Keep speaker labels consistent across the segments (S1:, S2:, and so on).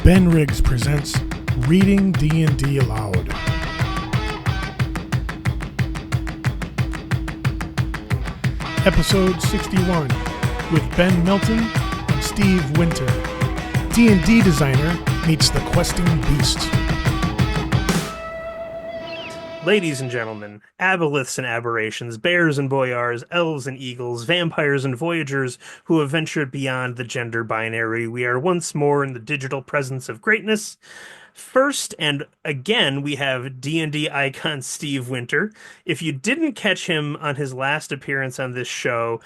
S1: Ben Riggs presents Reading D&D Aloud. Episode 61 with Ben Milton and Steve Winter. D&D designer meets the questing beast.
S2: Ladies and gentlemen, aboliths and aberrations, bears and boyars, elves and eagles, vampires and voyagers who have ventured beyond the gender binary, we are once more in the digital presence of greatness. First, and again, we have D&D icon Steve Winter. If you didn't catch him on his last appearance on this show,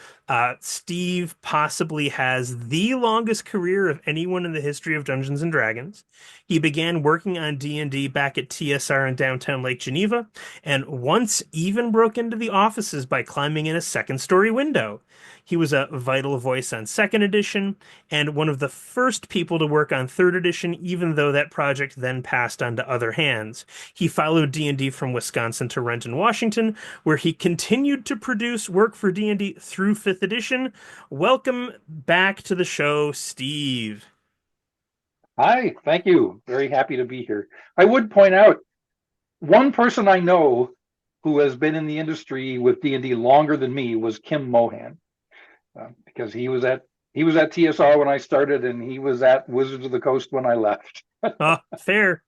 S2: Steve possibly has the longest career of anyone in the history of Dungeons and Dragons. He began working on D&D back at TSR in downtown Lake Geneva, and once even broke into the offices by climbing in a second-story window. He was a vital voice on second edition, and one of the first people to work on third edition, even though that project then passed on to other hands. He followed D&D from Wisconsin to Renton, Washington, where he continued to produce work for D&D through fifth edition. Welcome back to the show, Steve.
S3: Hi, thank you. Very happy to be here. I would point out one person I know who has been in the industry with D&D longer than me was Kim Mohan, because he was at TSR when I started, and he was at Wizards of the Coast when I left.
S2: Fair.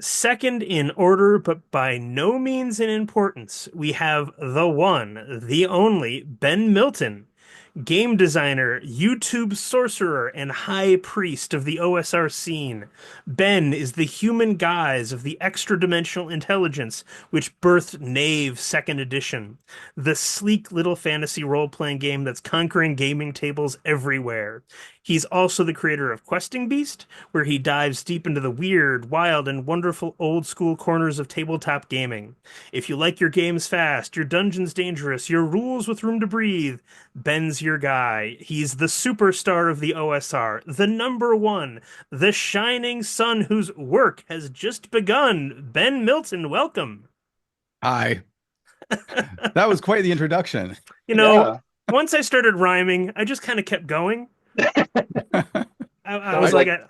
S2: Second in order, but by no means in importance, we have the one, the only, Ben Milton. Game designer, YouTube sorcerer, and high priest of the OSR scene. Ben is the human guise of the extra-dimensional intelligence which birthed Knave 2nd edition, the sleek little fantasy role-playing game that's conquering gaming tables everywhere. He's also the creator of Questing Beast, where he dives deep into the weird, wild, and wonderful old-school corners of tabletop gaming. If you like your games fast, your dungeons dangerous, your rules with room to breathe, Ben's your guy. He's the superstar of the OSR, the number one, the shining sun whose work has just begun. Ben Milton, welcome.
S4: Hi. That was quite the introduction.
S2: Once I started rhyming, I just kind of kept going. I was I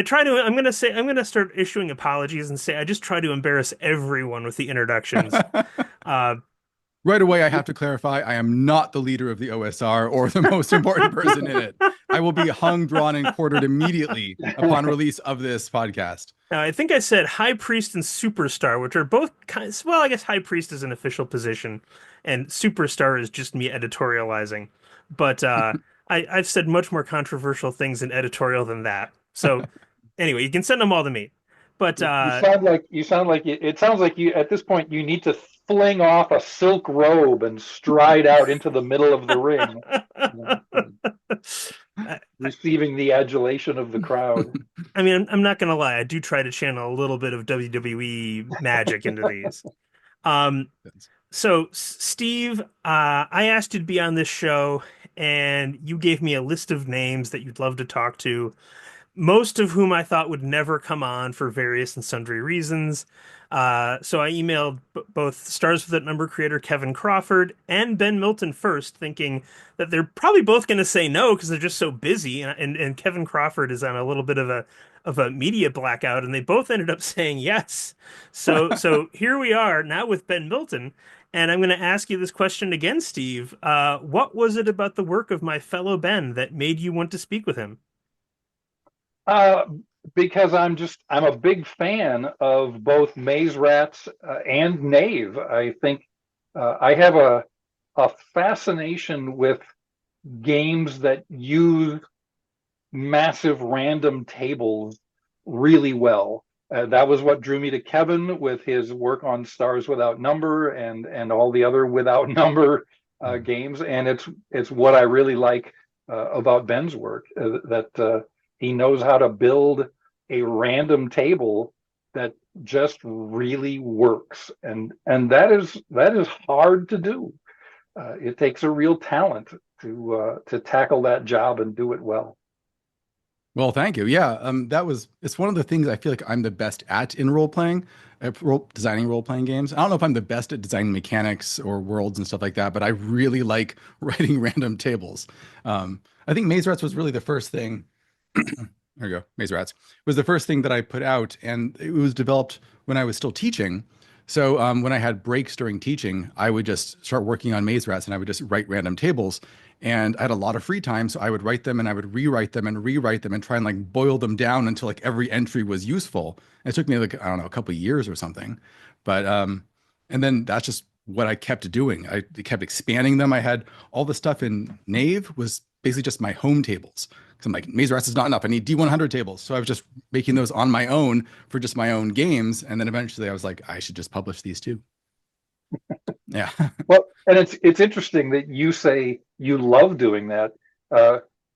S2: try to, I'm going to start issuing apologies and say, I just try to embarrass everyone with the introductions.
S4: Right away, I have to clarify, I am not the leader of the OSR or the most important person in it. I will be hung, drawn, and quartered immediately upon release of this podcast.
S2: Now, I think I said High Priest and Superstar, which are both I guess High Priest is an official position, and Superstar is just me editorializing. But I've said much more controversial things in editorial than that. So anyway, you can send them all to me. But
S3: you sound like it sounds like you at this point you need to fling off a silk robe and stride out into the middle of the ring, receiving the adulation of the crowd.
S2: I mean, I'm not gonna lie, I do try to channel a little bit of WWE magic into these. So Steve, I asked you to be on this show, and you gave me a list of names that you'd love to talk to, most of whom I thought would never come on for various and sundry reasons. So I emailed both Stars with That Number creator Kevin Crawford and Ben Milton first, thinking that they're probably both going to say no because they're just so busy. And Kevin Crawford is on a little bit of a media blackout, and they both ended up saying yes. So here we are now with Ben Milton. And I'm going to ask you this question again, Steve. What was it about the work of my fellow Ben that made you want to speak with him?
S3: Because I'm a big fan of both Maze Rats and Knave. I think I have a fascination with games that use massive random tables really well. That was what drew me to Kevin with his work on Stars Without Number and all the other Without Number games, and it's what I really like about Ben's work, that he knows how to build a random table that just really works, and that is hard to do. It takes a real talent to tackle that job and do it well.
S4: Well, thank you. Yeah, it's one of the things I feel like I'm the best at in designing role-playing games. I don't know if I'm the best at designing mechanics or worlds and stuff like that, but I really like writing random tables. I think Maze Rats was really the first thing There you go. Maze Rats was the first thing that I put out, and it was developed when I was still teaching. So when I had breaks during teaching, I would just start working on Maze Rats, and I would just write random tables. And I had a lot of free time, so I would write them, and I would rewrite them and rewrite them, and try and like boil them down until like every entry was useful. And it took me like, I don't know, a couple of years or something. But and then that's just what I kept doing. I kept expanding them. I had all the stuff in Knave was basically just my home tables. So I'm like, Maze Rats is not enough. I need D100 tables. So I was just making those on my own for just my own games. And then eventually I was like, I should just publish these too. Yeah.
S3: Well, and it's interesting that you say you love doing that,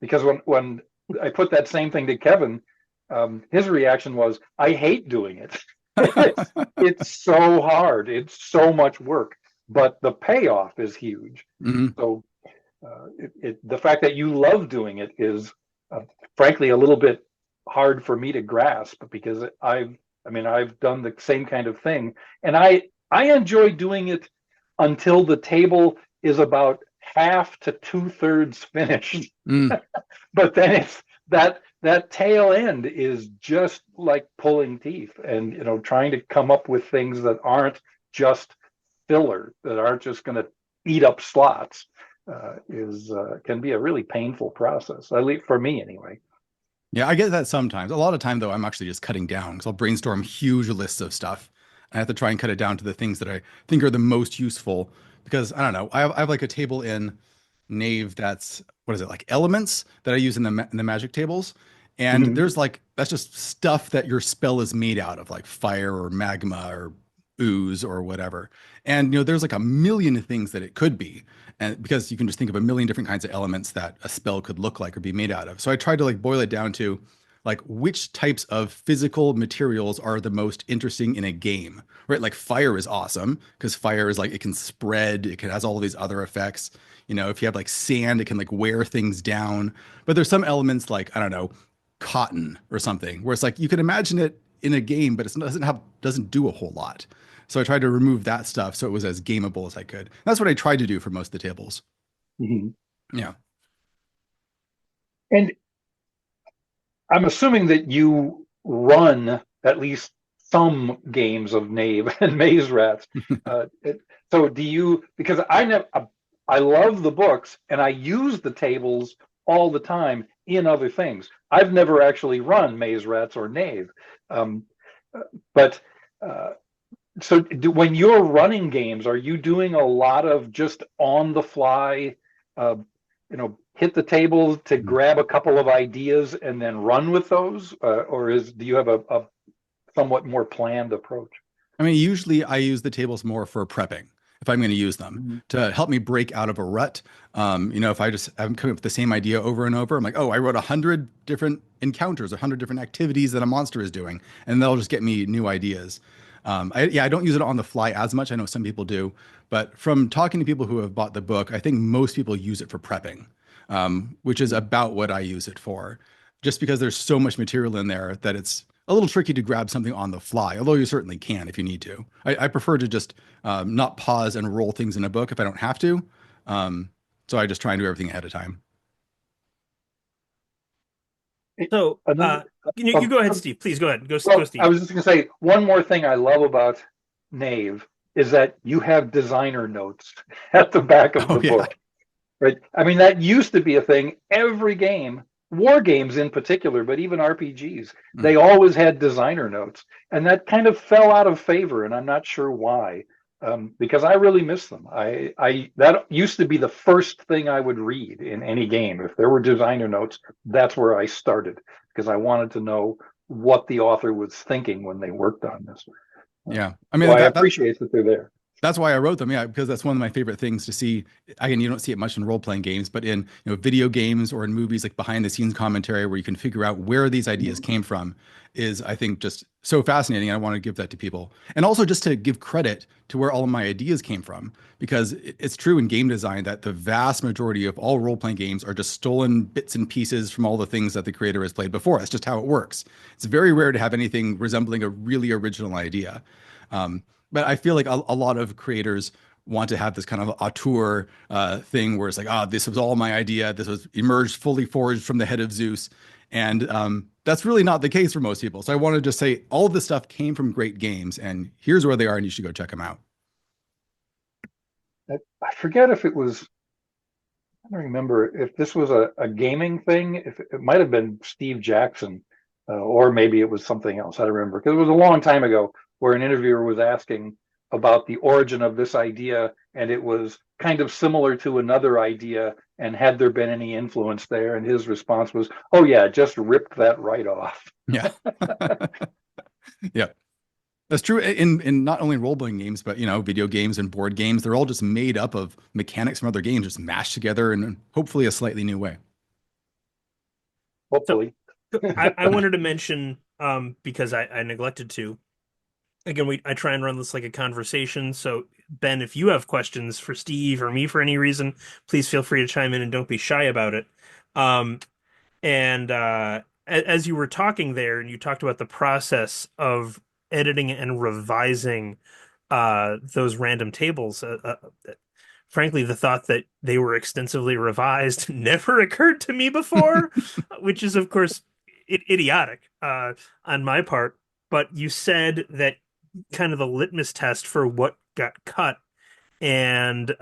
S3: because when I put that same thing to Kevin, his reaction was, I hate doing it. It's so hard. It's so much work, but the payoff is huge.
S4: Mhm.
S3: So the fact that you love doing it is, frankly, a little bit hard for me to grasp, because I've done the same kind of thing, and I enjoy doing it until the table is about half to 2/3 finished.
S4: Mm.
S3: But then it's that tail end is just like pulling teeth, and trying to come up with things that aren't just filler, that aren't just going to eat up slots, can be a really painful process, at least for me anyway.
S4: Yeah, I get that sometimes. A lot of time though, I'm actually just cutting down because I'll brainstorm huge lists of stuff. I have to try and cut it down to the things that I think are the most useful, because I don't know. I have like a table in Knave that's, what is it, like elements that I use in the magic tables. And there's like, that's just stuff that your spell is made out of, like fire or magma or ooze or whatever. And there's like a million things that it could be. And because you can just think of a million different kinds of elements that a spell could look like or be made out of. So I tried to like boil it down to like which types of physical materials are the most interesting in a game, right? Like fire is awesome because fire is like, it can spread, has all of these other effects. If you have like sand, it can like wear things down. But there's some elements like, I don't know, cotton or something, where it's like you can imagine it in a game, but it doesn't do a whole lot. So I tried to remove that stuff so it was as gameable as I could. That's what I tried to do for most of the tables. Yeah.
S3: And I'm assuming that you run at least some games of Knave and Maze Rats. So do you? Because I love the books and I use the tables all the time in other things. I've never actually run Maze Rats or Knave, but so when you're running games, are you doing a lot of just on the fly, hit the table to grab a couple of ideas and then run with those, or do you have a somewhat more planned approach?
S4: I mean, usually I use the tables more for prepping, if I'm going to use them to help me break out of a rut. If I'm coming up with the same idea over and over, I'm like, oh, I wrote 100 different encounters, 100 different activities that a monster is doing, and that'll just get me new ideas. I don't use it on the fly as much. I know some people do, but from talking to people who have bought the book, I think most people use it for prepping, which is about what I use it for, just because there's so much material in there that it's a little tricky to grab something on the fly, although you certainly can if you need to. I prefer to just not pause and roll things in a book if I don't have to. So I just try and do everything ahead of time.
S2: So you go ahead, Steve. Please go ahead. Go, Steve.
S3: I was just going to say, one more thing I love about Knave is that you have designer notes at the back of the book. Right? I mean, that used to be a thing. Every game, war games in particular, but even RPGs, they always had designer notes. And that kind of fell out of favor, and I'm not sure why. Because I really miss them. That used to be the first thing I would read in any game. If there were designer notes, that's where I started, because I wanted to know what the author was thinking when they worked on this.
S4: Yeah, I mean,
S3: I appreciate that they're there.
S4: That's why I wrote them, because that's one of my favorite things to see. Again, you don't see it much in role-playing games, but in video games or in movies, like behind-the-scenes commentary where you can figure out where these ideas came from, is, I think, just so fascinating. I want to give that to people. And also just to give credit to where all of my ideas came from, because it's true in game design that the vast majority of all role-playing games are just stolen bits and pieces from all the things that the creator has played before. That's just how it works. It's very rare to have anything resembling a really original idea. But I feel like a lot of creators want to have this kind of auteur thing where it's like, this was all my idea. This was emerged fully forged from the head of Zeus. And that's really not the case for most people. So I want to just say all of this stuff came from great games, and here's where they are, and you should go check them out.
S3: I forget if it was, I don't remember if this was a gaming thing. If it might have been Steve Jackson, or maybe it was something else. I don't remember, because it was a long time ago where an interviewer was asking about the origin of this idea, and it was kind of similar to another idea, and had there been any influence there? And his response was, "Oh yeah, just ripped that right off."
S4: Yeah. Yeah. That's true in not only role-playing games, but video games and board games. They're all just made up of mechanics from other games, just mashed together in hopefully a slightly new way.
S3: Hopefully.
S2: So, I wanted to mention, because I neglected to. Again, I try and run this like a conversation. So, Ben, if you have questions for Steve or me for any reason, please feel free to chime in and don't be shy about it. And as you were talking there, and you talked about the process of editing and revising those random tables, frankly, the thought that they were extensively revised never occurred to me before, which is, of course, idiotic on my part. But you said that kind of the litmus test for what got cut and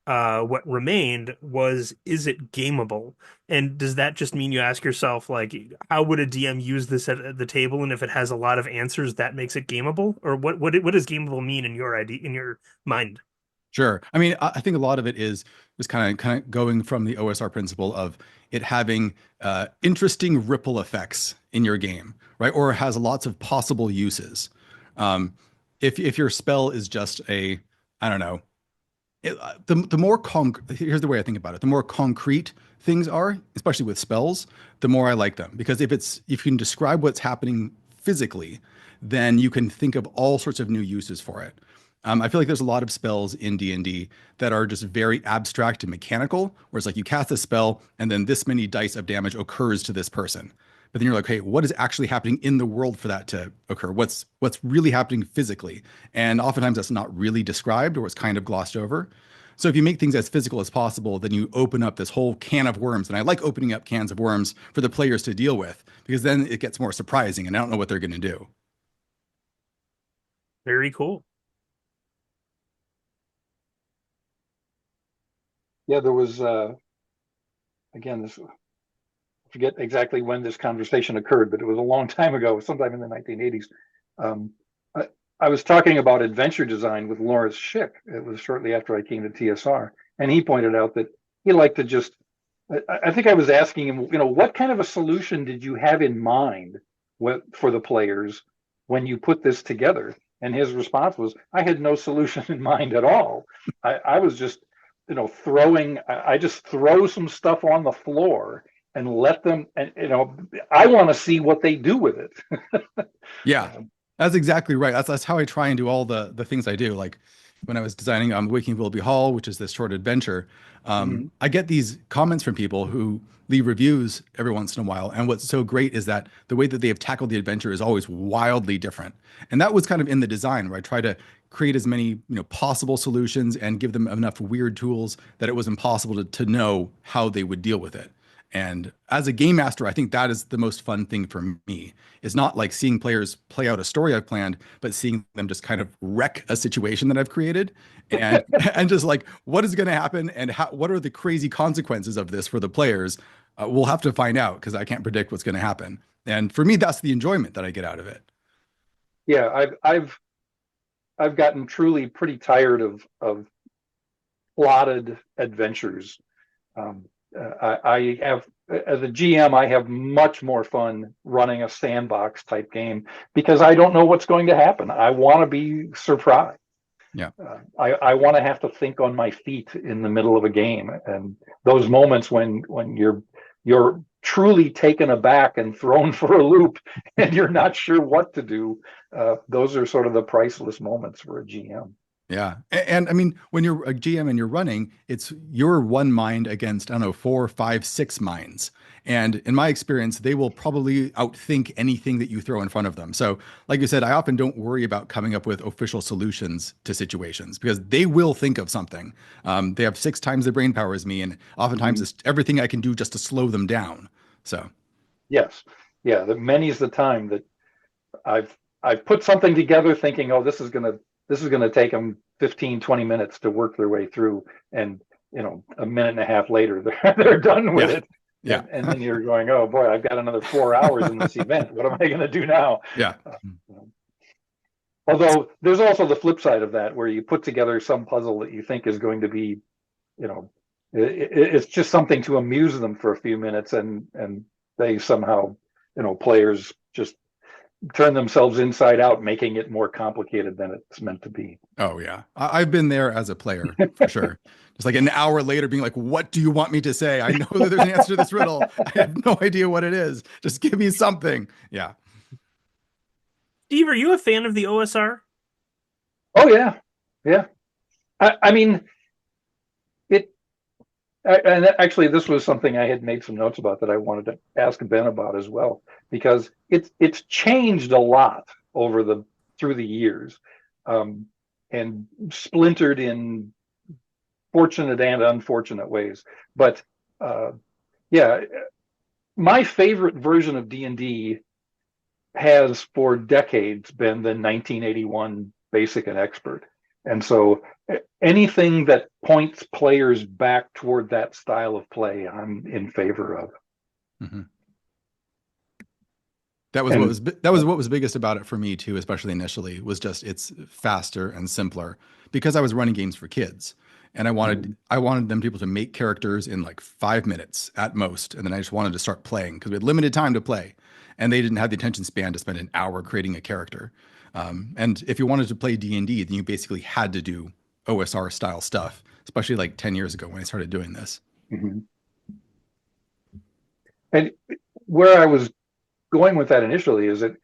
S2: what remained was, is it gameable? And does that just mean you ask yourself, like, how would a DM use this at the table? And if it has a lot of answers, that makes it gameable? Or what does gameable mean in your in your mind?
S4: Sure. I mean, I think a lot of it is kind of going from the OSR principle of it having interesting ripple effects in your game, right? Or it has lots of possible uses. If your spell is just I don't know, the more here's the way I think about it. The more concrete things are, especially with spells, the more I like them, because if you can describe what's happening physically, then you can think of all sorts of new uses for it. I feel like there's a lot of spells in D&D that are just very abstract and mechanical, where it's like you cast a spell and then this many dice of damage occurs to this person. But then you're like, hey, what is actually happening in the world for that to occur? What's really happening physically? And oftentimes that's not really described, or it's kind of glossed over. So if you make things as physical as possible, then you open up this whole can of worms. And I like opening up cans of worms for the players to deal with, because then it gets more surprising and I don't know what they're going to do.
S2: Very cool.
S3: Yeah, there was, again, I forget exactly when this conversation occurred, but it was a long time ago, sometime in the 1980s. I was talking about adventure design with Lawrence Schick. It was shortly after I came to TSR, and he pointed out that he liked to just, I think I was asking him, what kind of a solution did you have in mind for the players when you put this together? And his response was, I had no solution in mind at all. I was just, I just throw some stuff on the floor and let them, and I want to see what they do with it.
S4: Yeah, that's exactly right. That's how I try and do all the things I do. Like when I was designing Waking Willoughby Hall, which is this short adventure, I get these comments from people who leave reviews every once in a while. And what's so great is that the way that they have tackled the adventure is always wildly different. And that was kind of in the design, where I try to create as many possible solutions and give them enough weird tools that it was impossible to know how they would deal with it. And as a game master, I think that is the most fun thing for me. It's not like seeing players play out a story I've planned, but seeing them just kind of wreck a situation that I've created, and and just like, what is going to happen, and what are the crazy consequences of this for the players? We'll have to find out, because I can't predict what's going to happen. And for me, that's the enjoyment that I get out of it.
S3: Yeah, I've gotten truly pretty tired of plotted adventures. I have, as a GM, I have much more fun running a sandbox type game, because I don't know what's going to happen. I want to be surprised.
S4: Yeah.
S3: I want to have to think on my feet in the middle of a game, and those moments when you're truly taken aback and thrown for a loop and you're not sure what to do, those are sort of the priceless moments for a GM.
S4: Yeah. And I mean, when you're a GM and you're running, it's your one mind against, I don't know, 4, 5, 6 minds. And in my experience, they will probably outthink anything that you throw in front of them. So, like you said, I often don't worry about coming up with official solutions to situations because they will think of something. They have 6 times the brain power as me, and oftentimes
S3: Mhm.
S4: it's everything I can do just to slow them down. So,
S3: Yes. Yeah. Many's the time that I've put something together thinking, oh, this is gonna take them 15, 20 minutes to work their way through, and a minute and a half later they're done with
S4: yeah.
S3: it.
S4: Yeah.
S3: And then you're going, oh boy, I've got another 4 hours in this event. What am I going to do now?
S4: Yeah.
S3: Although there's also the flip side of that, where you put together some puzzle that you think is going to be, you know, it's just something to amuse them for a few minutes, and they somehow, players just turn themselves inside out, making it more complicated than it's meant to be.
S4: Oh yeah, I've been there as a player for sure. Just like an hour later, being like, "What do you want me to say? I know that there's an answer to this riddle. I have no idea what it is. Just give me something." Yeah.
S2: Steve, are you a fan of the OSR?
S3: Oh yeah, yeah. I mean, it. And actually, this was something I had made some notes about that I wanted to ask Ben about as well, because it's changed a lot through the years, um, and splintered in fortunate and unfortunate ways. But yeah, my favorite version of D&D has for decades been the 1981 Basic and Expert. And so anything that points players back toward that style of play, I'm in favor of.
S4: Mm-hmm. That was what was biggest about it for me too, especially initially, was just it's faster and simpler because I was running games for kids and I wanted them people to make characters in like 5 minutes at most, and then I just wanted to start playing because we had limited time to play, and they didn't have the attention span to spend an hour creating a character. And if you wanted to play D&D, then you basically had to do OSR style stuff, especially like 10 years ago when I started doing this.
S3: Mm-hmm. And where I was going with that initially is that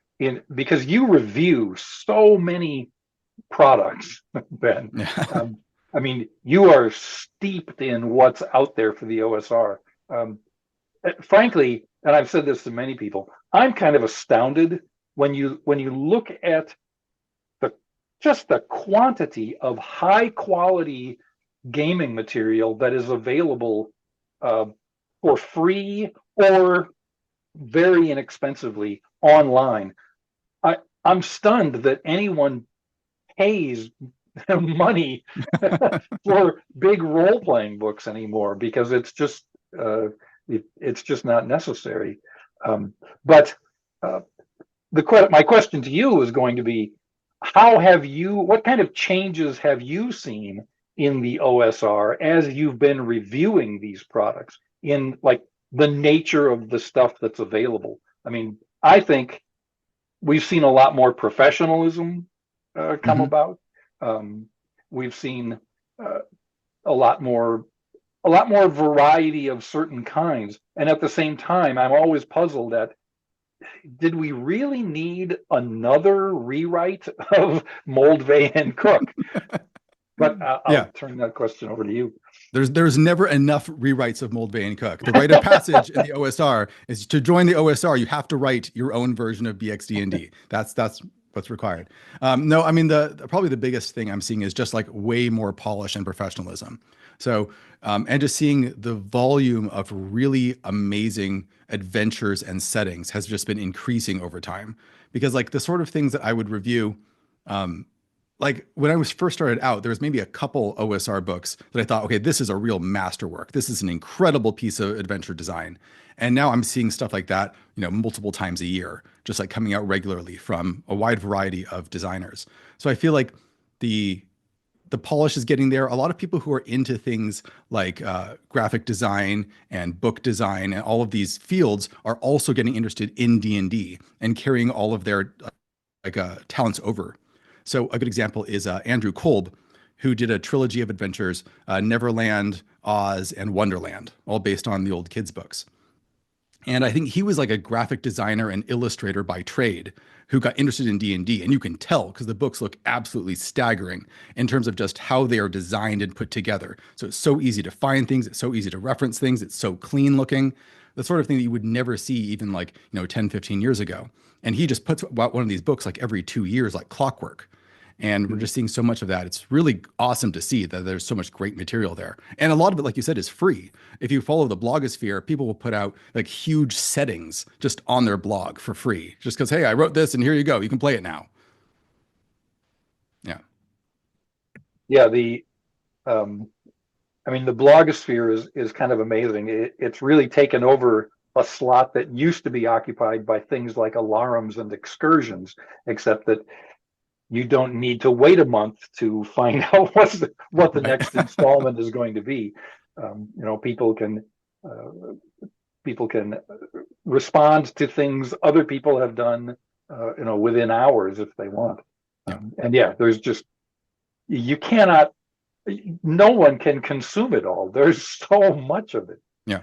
S3: because you review so many products, Ben.
S4: Yeah.
S3: I mean, you are steeped in what's out there for the OSR. Frankly, and I've said this to many people, I'm kind of astounded when you look at just the quantity of high quality gaming material that is available for free or very inexpensively online. I'm stunned that anyone pays money for big role-playing books anymore, because it's just not necessary. But my question to you is going to be, what kind of changes have you seen in the OSR as you've been reviewing these products, in like the nature of the stuff that's available? I mean, I think we've seen a lot more professionalism come about. We've seen a lot more variety of certain kinds, and at the same time, I'm always puzzled at, did we really need another rewrite of Moldvay and Cook? But I'll turn that question over to you.
S4: There's never enough rewrites of Moldvay and Cook. The rite of passage in the OSR is to join the OSR, you have to write your own version of BXD&D. That's what's required. No, I mean, probably the biggest thing I'm seeing is just like way more polish and professionalism. So, and just seeing the volume of really amazing adventures and settings has just been increasing over time, because like the sort of things that I would review, like when I was first started out, there was maybe a couple OSR books that I thought, okay, this is a real masterwork. This is an incredible piece of adventure design. And now I'm seeing stuff like that, multiple times a year, just like coming out regularly from a wide variety of designers. So I feel like the polish is getting there. A lot of people who are into things like graphic design and book design and all of these fields are also getting interested in D&D and carrying all of their talents over. So a good example is Andrew Kolb, who did a trilogy of adventures, Neverland, Oz, and Wonderland, all based on the old kids' books. And I think he was like a graphic designer and illustrator by trade who got interested in D&D. And you can tell because the books look absolutely staggering in terms of just how they are designed and put together. So it's so easy to find things. It's so easy to reference things. It's so clean looking. The sort of thing that you would never see even like, 10, 15 years ago. And he just puts out one of these books like every 2 years, like clockwork. And we're just seeing so much of that. It's really awesome to see that there's so much great material there. And a lot of it, like you said, is free. If you follow the blogosphere, people will put out like huge settings just on their blog for free, just because, hey, I wrote this and here you go. You can play it now. Yeah.
S3: Yeah, um, the blogosphere is kind of amazing. It's really taken over a slot that used to be occupied by things like alarums and excursions, except that you don't need to wait a month to find out what the
S4: Right.
S3: next installment is going to be. People can uh, people can respond to things other people have done, within hours if they want.
S4: Yeah.
S3: And yeah, there's just you cannot. No one can consume it all. There's so much of it.
S4: Yeah.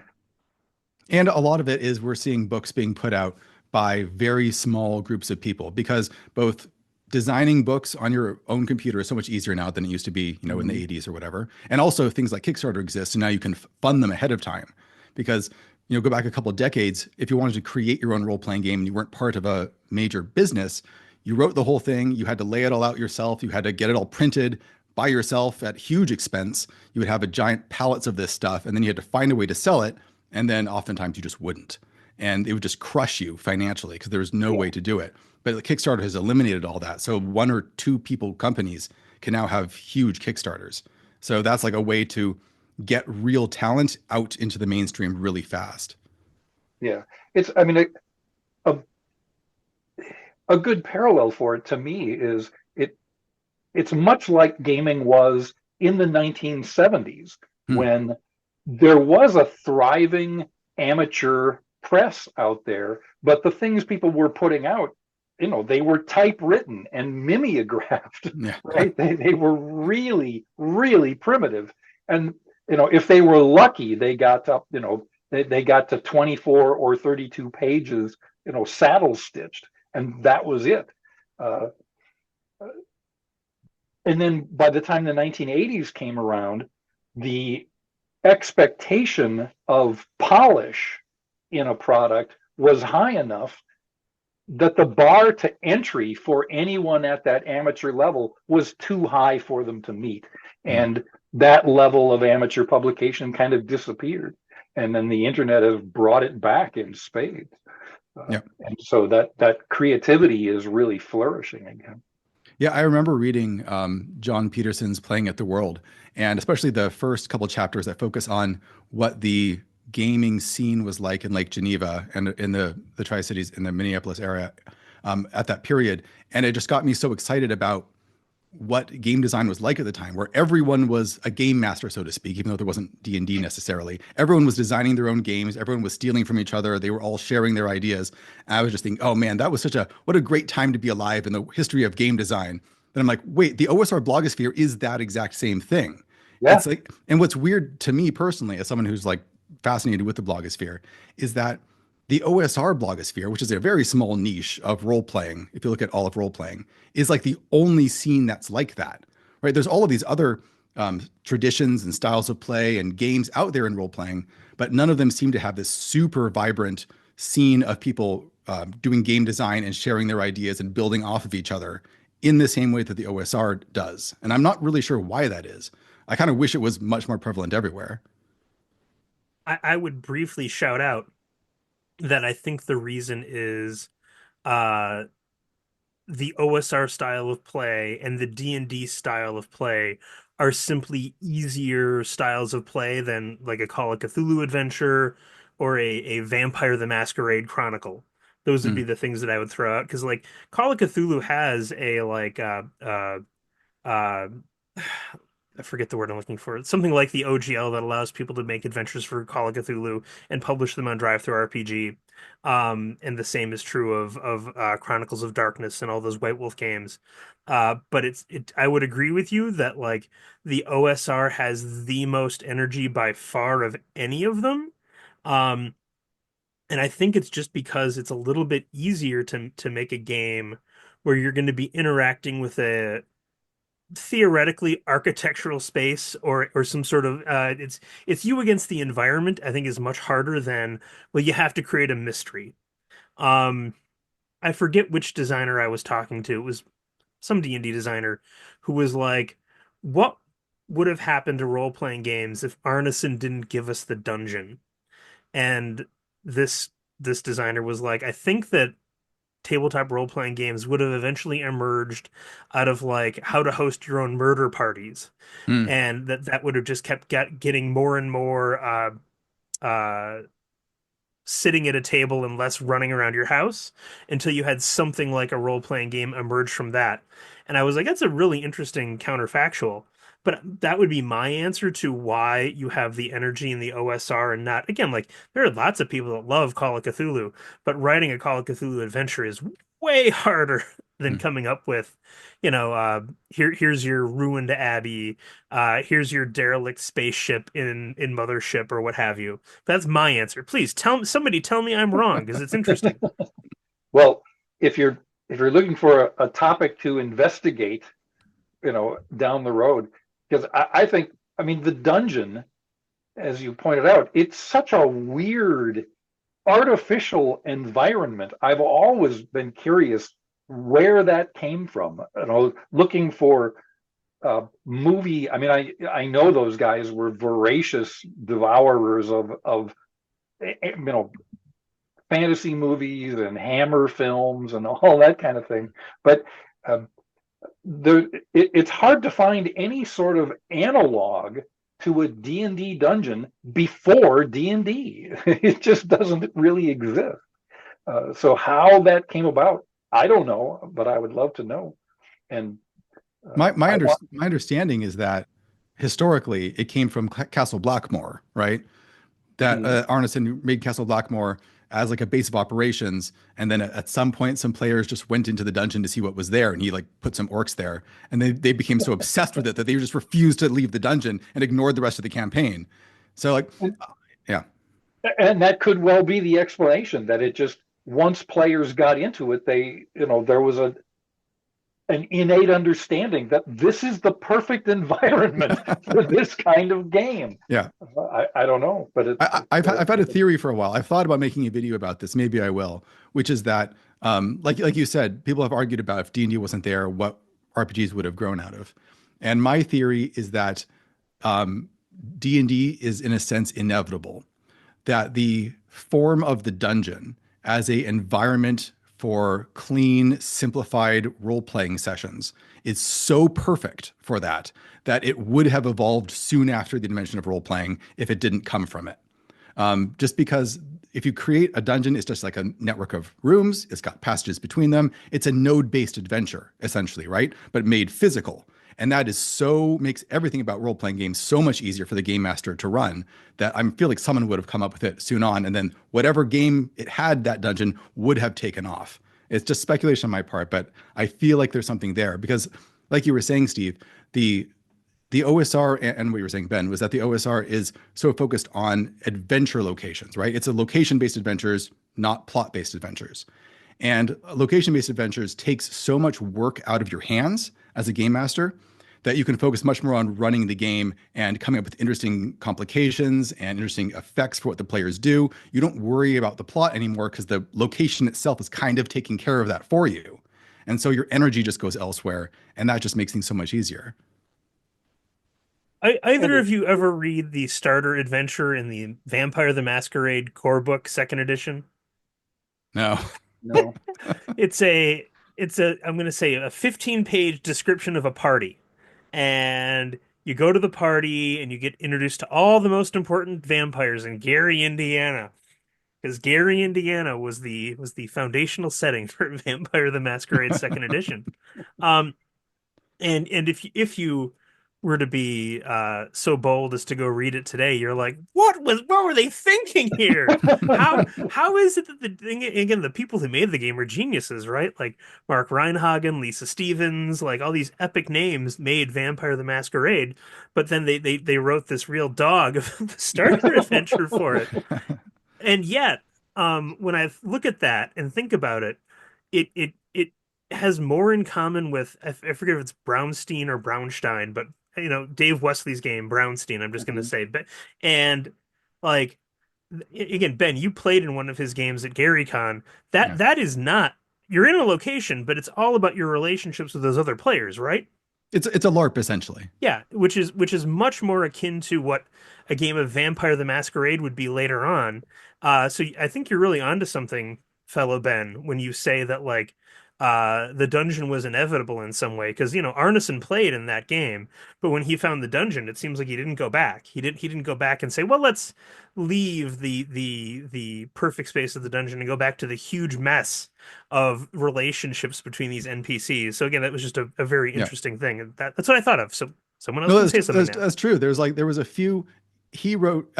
S4: And a lot of it is we're seeing books being put out by very small groups of people because both designing books on your own computer is so much easier now than it used to be, in the 80s or whatever. And also things like Kickstarter exist, and now you can fund them ahead of time because, go back a couple of decades, if you wanted to create your own role-playing game and you weren't part of a major business, you wrote the whole thing, you had to lay it all out yourself, you had to get it all printed by yourself at huge expense. You would have a giant pallets of this stuff, and then you had to find a way to sell it. And then oftentimes you just wouldn't. And it would just crush you financially because there was no way to do it. But Kickstarter has eliminated all that. So one or two people companies can now have huge Kickstarters. So that's like a way to get real talent out into the mainstream really fast.
S3: Yeah, a, a good parallel for it to me is it's much like gaming was in the 1970s when there was a thriving amateur press out there, but the things people were putting out, they were typewritten and mimeographed,
S4: Yeah.
S3: right? They were really, really primitive. And, if they were lucky, they got up, they got to 24 or 32 pages, saddle stitched, and that was it. Uh, and then by the time the 1980s came around, the expectation of polish in a product was high enough that the bar to entry for anyone at that amateur level was too high for them to meet. And that level of amateur publication kind of disappeared. And then the internet has brought it back in spades. And so that creativity is really flourishing again.
S4: Yeah, I remember reading John Peterson's Playing at the World, and especially the first couple chapters that focus on what the gaming scene was like in Lake Geneva and in the Tri-Cities in the Minneapolis area at that period. And it just got me so excited about what game design was like at the time, where everyone was a game master, so to speak, even though there wasn't D&D necessarily. Everyone was designing their own games. Everyone was stealing from each other. They were all sharing their ideas. And I was just thinking, oh man, that was what a great time to be alive in the history of game design. Then I'm like, wait, the OSR blogosphere is that exact same thing.
S3: Yeah.
S4: It's like, and what's weird to me personally, as someone who's like fascinated with the blogosphere, is that the OSR blogosphere, which is a very small niche of role playing, if you look at all of role playing, is like the only scene that's like that, right? There's all of these other traditions and styles of play and games out there in role playing, but none of them seem to have this super vibrant scene of people doing game design and sharing their ideas and building off of each other in the same way that the OSR does. And I'm not really sure why that is. I kind of wish it was much more prevalent everywhere.
S2: I would briefly shout out that I think the reason is uh, the OSR style of play and the D&D style of play are simply easier styles of play than like a Call of Cthulhu adventure or a Vampire the Masquerade Chronicle. Those would be the things that I would throw out because like Call of Cthulhu has a like uh I forget the word I'm looking for. It's something like the OGL that allows people to make adventures for Call of Cthulhu and publish them on Drive-Thru RPG. And the same is true of Chronicles of Darkness and all those White Wolf games. But I would agree with you that like the OSR has the most energy by far of any of them. Um, And I think it's just because it's a little bit easier to make a game where you're going to be interacting with a theoretically architectural space or some sort of it's you against the environment. I think is much harder than, well, you have to create a mystery. Um I forget which designer I was talking to. It was some D&D designer who was like, what would have happened to role-playing games if Arneson didn't give us the dungeon? And this this designer was like, I think that tabletop role-playing games would have eventually emerged out of like how to host your own murder parties,
S4: Hmm.
S2: and that would have just kept getting more and more uh sitting at a table and less running around your house until you had something like a role-playing game emerge from that. And I was like, that's a really interesting counterfactual. But that would be my answer to why you have the energy in the OSR and not, again, like there are lots of people that love Call of Cthulhu, but writing a Call of Cthulhu adventure is way harder than
S4: Hmm.
S2: coming up with, here's your ruined abbey, here's your derelict spaceship in Mothership or what have you. That's my answer. Please somebody tell me I'm wrong because it's interesting.
S3: Well, if you're looking for a topic to investigate, down the road, because I think, I mean, the dungeon, as you pointed out, it's such a weird artificial environment. I've always been curious where that came from. Looking for movie. I mean, I know those guys were voracious devourers of fantasy movies and Hammer films and all that kind of thing. But um, it's hard to find any sort of analog to a D&D dungeon before D&D. It just doesn't really exist. So how that came about, I don't know, but I would love to know. And
S4: My
S3: I want.
S4: my understanding is that historically it came from Castle Blackmore, right? That
S3: Mhm.
S4: Arneson made Castle Blackmore as like a base of operations, and then at some point, some players just went into the dungeon to see what was there, and he like put some orcs there, and they became so obsessed with it that they just refused to leave the dungeon and ignored the rest of the campaign. So like, uh, yeah,
S3: And that could well be the explanation, that it just, once players got into it, there was an innate understanding that this is the perfect environment for this kind of game.
S4: yeah.
S3: I don't know, but
S4: I've had a theory for a while. I've thought about making a video about this. Maybe I will, which is that, like you said, people have argued about if D&D wasn't there, what RPGs would have grown out of. And my theory is that um, D&D is in a sense inevitable. That the form of the dungeon as a environment for clean, simplified role-playing sessions is so perfect for that that it would have evolved soon after the invention of role-playing if it didn't come from it. Just because if you create a dungeon, it's just like a network of rooms. It's got passages between them. It's a node-based adventure, essentially, right? But made physical. And that is so makes everything about role-playing games so much easier for the game master to run that I feel like someone would have come up with it soon on, and then whatever game it had that dungeon would have taken off. It's just speculation on my part, but I feel like there's something there because, like you were saying, Steve, the the OSR and what you were saying, Ben, was that the OSR is so focused on adventure locations, right? It's a location-based adventures, not plot-based adventures. And location-based adventures takes so much work out of your hands as a game master that you can focus much more on running the game and coming up with interesting complications and interesting effects for what the players do. You don't worry about the plot anymore because the location itself is kind of taking care of that for you. And so your energy just goes elsewhere, and that just makes things so much easier.
S2: Either
S3: And
S2: of you ever read the starter adventure in the Vampire the Masquerade core book, second edition?
S4: No.
S3: no.
S2: It's a I'm going to say a 15-page description of a party. And you go to the party and you get introduced to all the most important vampires in Gary, Indiana. Because Gary, Indiana was the foundational setting for Vampire the Masquerade second edition. Um, and if you were to be so bold as to go read it today, you're like, what were they thinking here? How is it that the thing again, the people who made the game are geniuses, right? Like Mark Reinhagen, Lisa Stevens, like all these epic names made Vampire the Masquerade, but then they wrote this real dog of the starter adventure for it. And yet when I look at that and think about it, it has more in common with I forget if it's Brownstein or Brownstein, but Dave Wesley's game Brownstein. I'm just gonna
S3: Mhm.
S2: say, but and like again, Ben, you played in one of his games at GaryCon.
S4: Yeah.
S2: That is not you're in a location, but it's all about your relationships with those other players, right?
S4: It's a LARP essentially.
S2: Yeah, which is much more akin to what a game of Vampire the Masquerade would be later on. So I think you're really onto something, fellow Ben, when you say that like the dungeon was inevitable in some way, because Arneson played in that game, but when he found the dungeon, it seems like he didn't go back. He didn't go back and say, well, let's leave the perfect space of the dungeon and go back to the huge mess of relationships between these NPCs. So again, that was just a very
S4: Yeah.
S2: interesting thing. And that's what I thought of. So someone else
S4: No,
S2: can say something now.
S4: that's true. There was a few. He wrote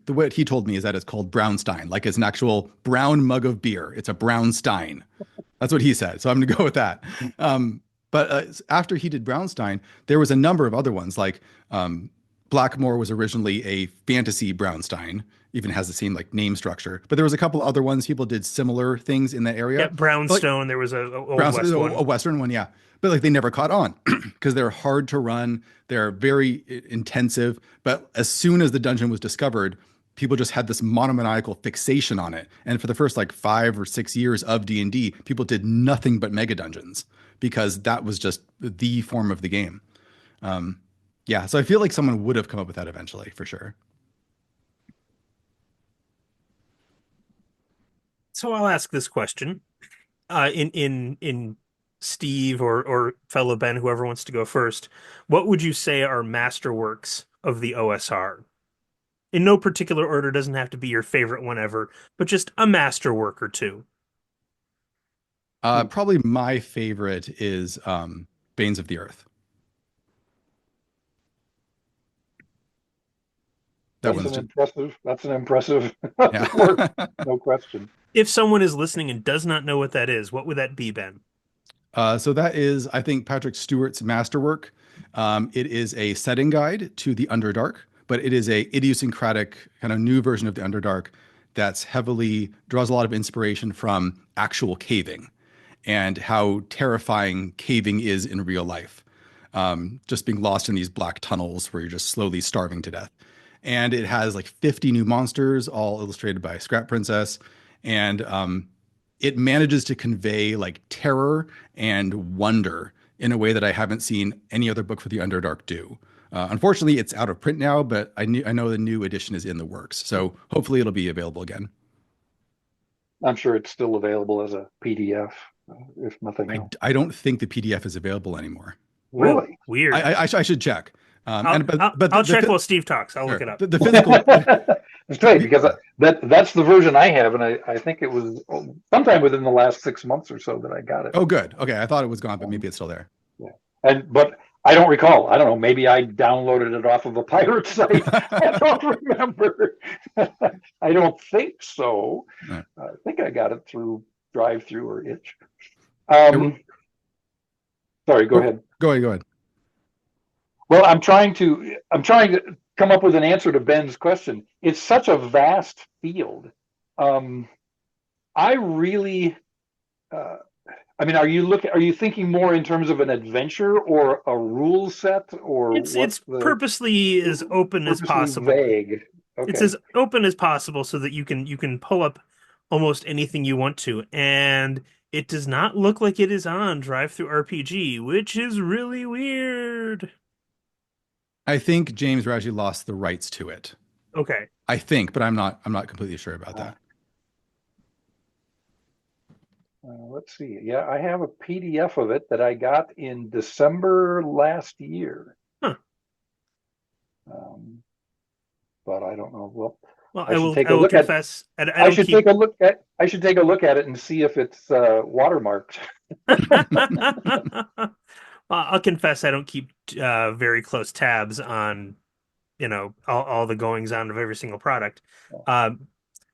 S4: what he told me is that it's called Brownstein, like it's an actual brown mug of beer. It's a Brownstein. That's what he said. So I'm going to go with that. But after he did Brownstein, there was a number of other ones. Like Blackmore was originally a fantasy Brownstein, even has the same like name structure. But there was a couple other ones. People did similar things in that
S2: Yeah,
S4: area. Like
S2: Brownstone. There was a Old
S4: Brownstein,
S2: West
S4: a
S2: one.
S4: Western one, yeah. But like they never caught on because they're hard to run. They're very intensive. But as soon as the dungeon was discovered, people just had this monomaniacal fixation on it. And for the first like 5 or 6 years of D&D, people did nothing but mega dungeons because that was just the form of the game. Yeah, so I feel like someone would have come up with that eventually, for sure.
S2: So I'll ask this question. In Steve or fellow Ben, whoever wants to go first, what would you say are masterworks of the OSR? In no particular order, doesn't have to be your favorite one ever, but just a masterwork or two.
S4: Probably my favorite is Banes of the Earth. That
S3: That's
S4: one's
S3: an
S4: just
S3: impressive. That's an impressive
S4: yeah.
S3: work, no question.
S2: If someone is listening and does not know what that is, what would that be, Ben?
S4: So that is, I think, Patrick Stewart's masterwork. It is a setting guide to the Underdark, but it is a idiosyncratic kind of new version of the Underdark that's heavily draws a lot of inspiration from actual caving and how terrifying caving is in real life. Just being lost in these black tunnels where you're just slowly starving to death. And it has like 50 new monsters, all illustrated by Scrap Princess. And it manages to convey like terror and wonder in a way that I haven't seen any other book for the Underdark do. Unfortunately, it's out of print now, but I know the new edition is in the works, so hopefully it'll be available again.
S3: I'm sure it's still available as a PDF, if nothing else.
S4: I don't think the PDF is available anymore.
S2: Whoa,
S3: Really?
S2: weird.
S4: I should check.
S2: I'll check while Steve talks. I'll
S4: sure.
S2: look it up.
S4: The physical.
S3: It's great because that's the version I have, and I think it was sometime within the last 6 months or so that I got it.
S4: Oh, good. Okay, I thought it was gone, but maybe it's still there.
S3: Yeah, but I don't recall. I don't know. Maybe I downloaded it off of a pirate site. I don't remember. I don't think so.
S4: Right.
S3: I think I got it through Drive-Through or Itch. Sorry, go ahead.
S4: Go ahead.
S3: Well, I'm trying to come up with an answer to Ben's question. It's such a vast field. I really, I mean, are you thinking more in terms of an adventure or a rule set, or
S2: It's purposely as open as possible.
S3: Vague. Okay.
S2: It's as open as possible so that you can pull up almost anything you want to, and it does not look like it is on Drive-Through RPG, which is really weird.
S4: I think James Raji lost the rights to it.
S2: Okay.
S4: I think, but I'm not completely sure about that.
S3: Let's see. Yeah, I have a PDF of it that I got in December last year.
S2: Huh.
S3: But I don't know. Well,
S2: I will confess.
S3: I should take a look at it and see if it's watermarked.
S2: I'll confess I don't keep very close tabs on, all the goings on of every single product.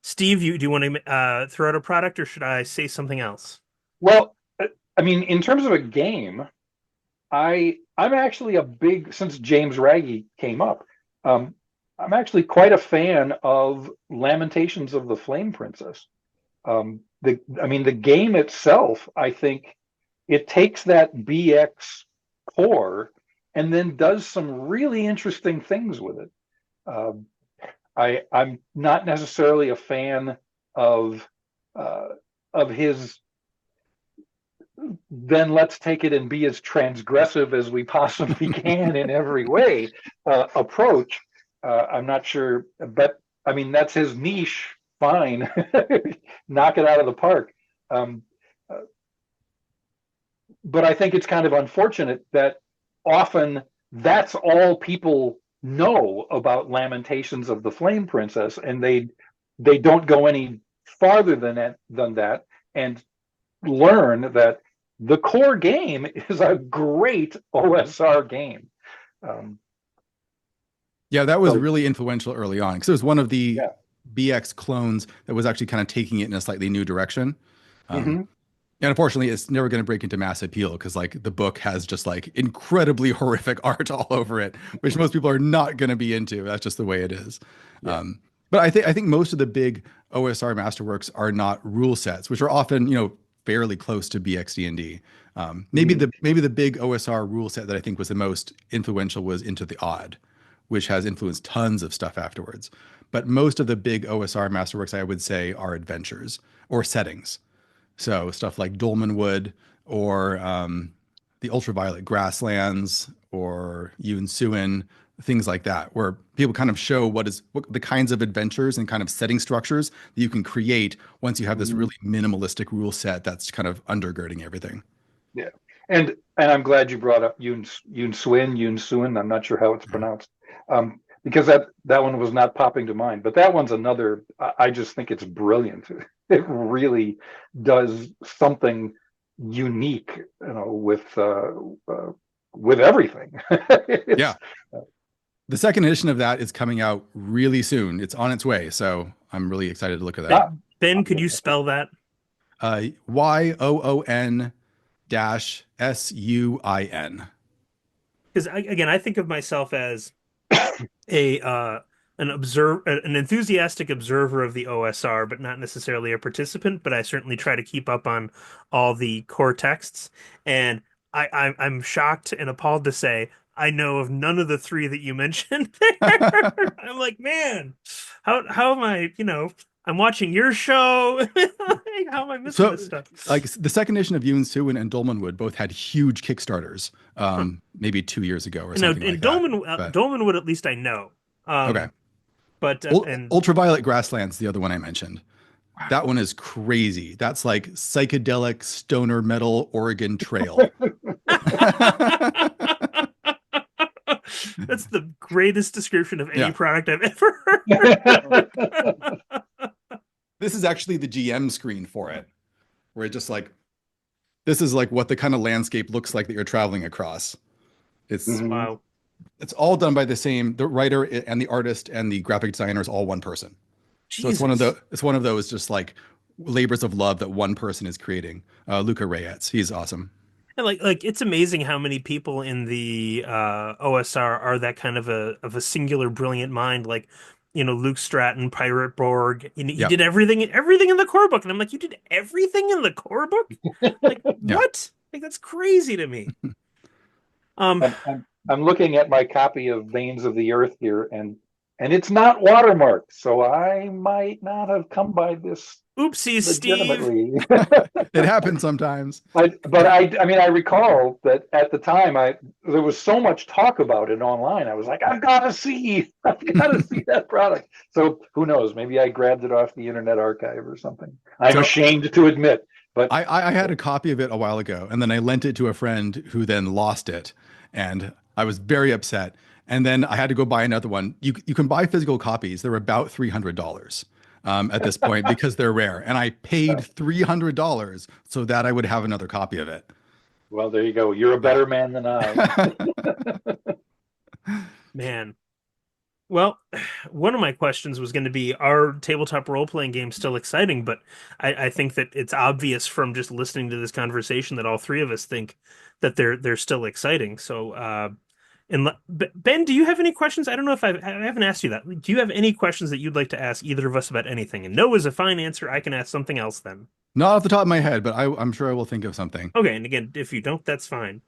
S2: Steve, do you want to throw out a product, or should I say something else?
S3: Well, I mean, in terms of a game, I'm actually since James Raggi came up, I'm actually quite a fan of Lamentations of the Flame Princess. The game itself, I think it takes that BX core and then does some really interesting things with it. Um, I'm not necessarily a fan of uh, his then let's take it and be as transgressive as we possibly can in every way approach. I'm not sure, but I mean, that's his niche. Fine, knock it out of the park. Um, uh, but I think it's kind of unfortunate that often that's all people know about Lamentations of the Flame Princess, and they don't go any farther than that and learn that the core game is a great OSR game. Um,
S4: Yeah, that was
S3: so
S4: really influential early on because it was one of the
S3: yeah.
S4: BX clones that was actually kind of taking it in a slightly new direction. Um,
S3: Mm-hmm.
S4: and unfortunately, it's never going to break into mass appeal because like the book has just like incredibly horrific art all over it, which most people are not going to be into. That's just the way it is.
S3: Yeah.
S4: But I think most of the big OSR masterworks are not rule sets, which are often fairly close to BXD&D. Maybe
S3: Mm-hmm.
S4: the big OSR rule set that I think was the most influential was Into the Odd, which has influenced tons of stuff afterwards. But most of the big OSR masterworks, I would say, are adventures or settings. So stuff like Dolmenwood or the Ultraviolet Grasslands or Yun Suin, things like that, where people kind of show what the kinds of adventures and kind of setting structures that you can create once you have this
S3: Mm-hmm.
S4: really minimalistic rule set that's kind of undergirding everything.
S3: Yeah. And I'm glad you brought up Yun Suin. I'm not sure how it's pronounced. Because that one was not popping to mind. But that one's another, I just think it's brilliant. It really does something unique, with everything.
S4: Yeah.
S3: It's
S4: The second edition of that is coming out really soon. It's on its way. So I'm really excited to look at that.
S3: not,
S2: Ben, could you spell that?
S4: YOON SUIN.
S2: Because again, I think of myself as a an enthusiastic observer of the OSR, but not necessarily a participant. But I certainly try to keep up on all the core texts, and I'm shocked and appalled to say I know of none of the three that you mentioned there. I'm like, man, how am I? I'm watching your show. How am I missing
S4: So,
S2: this stuff?
S4: like the second edition of Yoon Suin and Dolmenwood both had huge Kickstarters,
S2: Huh.
S4: maybe 2 years ago or
S2: No,
S4: something
S2: in
S4: like that. But
S2: Dolmenwood, at least I know.
S4: okay,
S2: But and
S4: Ultraviolet Grasslands, the other one I mentioned. That
S2: wow.
S4: one is crazy. That's like psychedelic stoner metal Oregon Trail.
S2: That's the greatest description of any
S4: Yeah,
S2: product I've ever heard.
S4: this is actually the GM screen for it, where it just like this is like what the kind of landscape looks like that you're traveling across. It's
S3: Mhm.
S2: Wow.
S4: it's all done by the writer and the artist and the graphic designer is all one person. So
S2: Jesus.
S4: it's one of those just like labors of love that one person is creating. Luca Reyes, he's awesome.
S2: And like it's amazing how many people in the OSR are that kind of a singular brilliant mind. Like, Luke Stratton, Pirate Borg. He
S4: Yep.
S2: did everything in the core book, and I'm like, you did everything in the core book? Like,
S4: Yeah.
S2: what? Like, that's crazy to me. Um,
S3: I'm looking at my copy of Veins of the Earth here, and it's not watermarked, so I might not have come by this
S2: Oopsies, Steve.
S3: legitimately.
S4: It happens sometimes.
S3: But I recall that at the time there was so much talk about it online. I was like, I've got to see that product. So who knows? Maybe I grabbed it off the Internet Archive or something. I'm
S4: So
S3: ashamed to admit, but
S4: I had a copy of it a while ago, and then I lent it to a friend who then lost it, and I was very upset. And then I had to go buy another one. You can buy physical copies. They're about $300 at this point because they're rare, and I paid $300 so that I would have another copy of it.
S3: well, there you go. You're a better man than I.
S2: Man. Well, one of my questions was going to be, are tabletop role-playing games still exciting? But I think that it's obvious from just listening to this conversation that all three of us think that they're still exciting. So And Ben, do you have any questions? I don't know if I haven't asked you that. Do you have any questions that you'd like to ask either of us about anything? And no is a fine answer. I can ask something else then.
S4: Not off the top of my head, but I'm sure I will think of something.
S2: Okay, and again, if you don't, that's fine.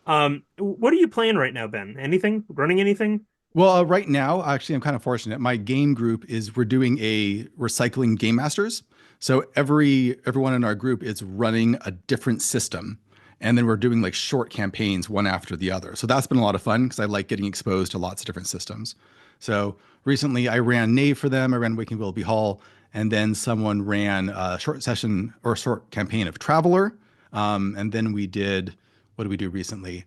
S2: What are you playing right now, Ben? Anything? Running anything?
S4: Well, right now, actually, I'm kind of fortunate. My game group is we're doing a recycling game masters. So everyone in our group is running a different system. And then we're doing like short campaigns one after the other. So that's been a lot of fun because I like getting exposed to lots of different systems. So recently I ran Knave for them. I ran Waking Willoughby Hall. And then someone ran a short session or a short campaign of Traveler. And then what did we do recently?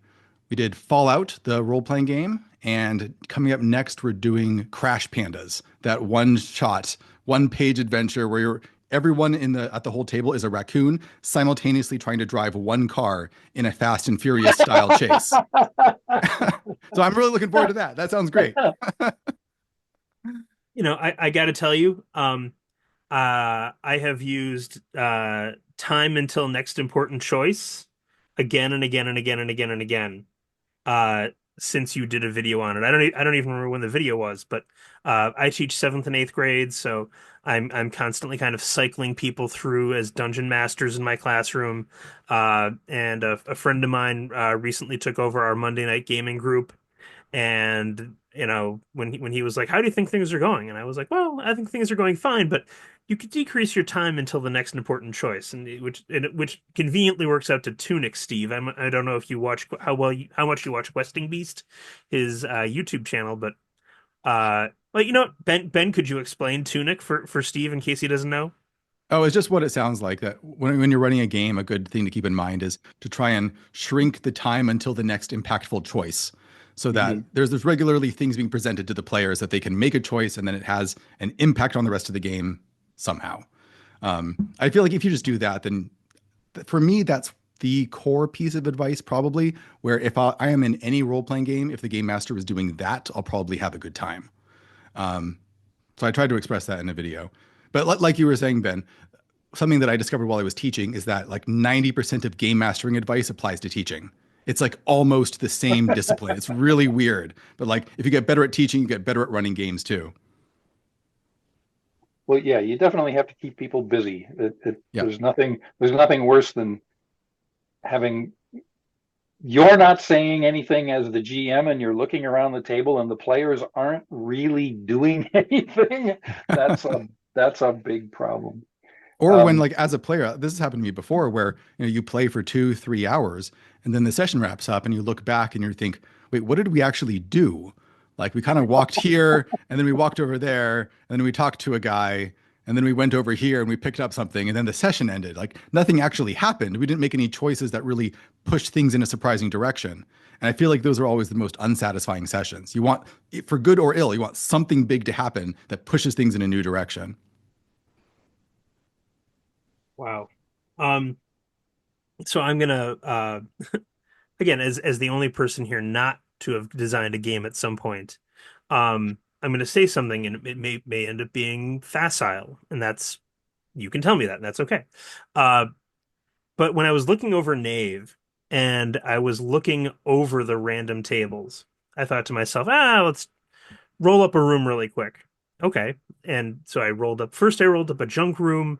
S4: We did Fallout, the role playing game. And coming up next, we're doing Crash Pandas, that one shot, one page adventure where everyone at the whole table is a raccoon simultaneously trying to drive one car in a Fast and Furious style chase. So I'm really looking forward to that. That sounds great.
S2: I got to tell you, I have used time until next important choice again and again and again and again and again uh, since you did a video on it. I don't even remember when the video was, but I teach seventh and eighth grades, so I'm constantly kind of cycling people through as dungeon masters in my classroom. And a friend of mine recently took over our Monday night gaming group, and when he was like, "How do you think things are going?" And I was like, "Well, I think things are going fine, but you could decrease your time until the next important choice," which conveniently works out to Tunic Steve. I don't know if you watch how much you watch Questing Beast, his YouTube channel, but you know what, Ben, could you explain Tunic for Steve in case he doesn't know?
S4: Oh, it's just what it sounds like that when you're running a game, a good thing to keep in mind is to try and shrink the time until the next impactful choice. So that
S3: Mhm.
S4: there's regularly things being presented to the players that they can make a choice and then it has an impact on the rest of the game somehow. I feel like if you just do that, then for me, that's the core piece of advice, probably. Where if I am in any role playing game, if the game master is doing that, I'll probably have a good time. Um, so I tried to express that in a video. But like you were saying, Ben, something that I discovered while I was teaching is that like 90% of game mastering advice applies to teaching. It's like almost the same discipline. It's really weird. But like if you get better at teaching, you get better at running games too.
S3: Well, yeah, you definitely have to keep people busy.
S4: Yeah.
S3: There's nothing worse than having you're not saying anything as the GM and you're looking around the table and the players aren't really doing anything. That's a that's a big problem.
S4: Or when
S3: Um,
S4: like as a player, this has happened to me before where you play for 2, 3 hours and then the session wraps up and you look back and you think, wait, what did we actually do? Like we kind of walked here and then we walked over there and then we talked to a guy and then we went over here and we picked up something and then the session ended. Like nothing actually happened. We didn't make any choices that really pushed things in a surprising direction. And I feel like those are always the most unsatisfying sessions. You want, for good or ill, you want something big to happen that pushes things in a new direction.
S2: Wow. Um, so I'm gonna again, as the only person here not to have designed a game at some point, I'm going to say something, and it may end up being facile, and that's you can tell me that, and that's okay. Uh, but when I was looking over Knave and I was looking over the random tables, I thought to myself, let's roll up a room really quick. Okay, and so I rolled up. First, I rolled up a junk room.